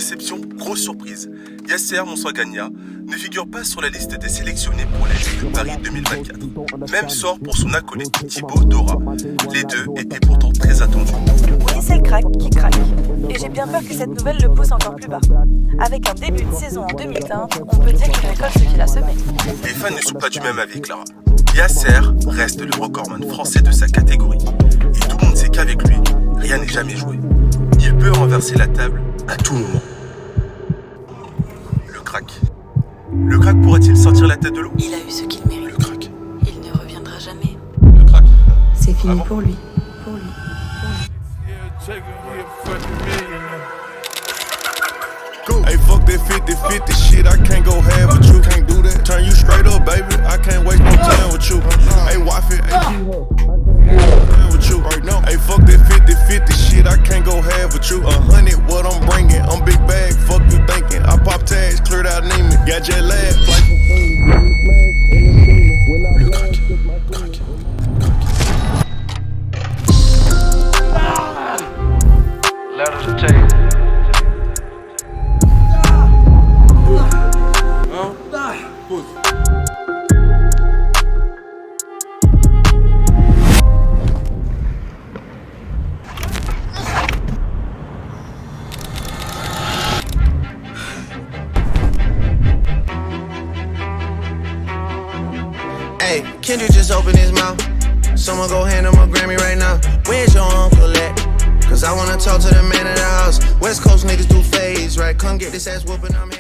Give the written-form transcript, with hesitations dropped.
déception, grosse surprise. Yasser Monsagna ne figure pas sur la liste des sélectionnés pour les Jeux de Paris 2024. Même sort pour son acolyte Thibaut Dora. Les deux étaient pourtant très attendus. Oui, c'est le crack qui craque. Et j'ai bien peur que cette nouvelle le pousse encore plus bas. Avec un début de saison en demi-teinte, on peut dire qu'il récolte ce qu'il a semé. Les fans ne sont pas du même avis, Clara. Yasser reste le recordman français de sa catégorie. Et tout le monde sait qu'avec lui, rien n'est jamais joué. Il peut renverser la table à tout moment. Le crack. Le crack pourrait-il sortir la tête de l'eau? Il a eu ce qu'il mérite. Le crack. Il ne reviendra jamais. Le crack. C'est fini Ah bon? pour lui. Pour lui. Hey, fuck that 50-50 shit, I can't go half with you. Can't do that. Turn you straight up, baby. I can't waste no time with you. Hey, wife it, with you right now. Hey, fuck that 50-50 shit, I can't go half with you. 100, what I'm bringing, I'm big bag, fuck you thinking. I pop tags, cleared out Neiman, got jet lag. Le crack. Crack. Let us take. Hey, Kendrick just opened his mouth. Someone go hand him a Grammy right now. Where's your uncle at? Cause I wanna talk to the man in the house. West Coast niggas do phase, right? Come get this ass whooping, I'm here.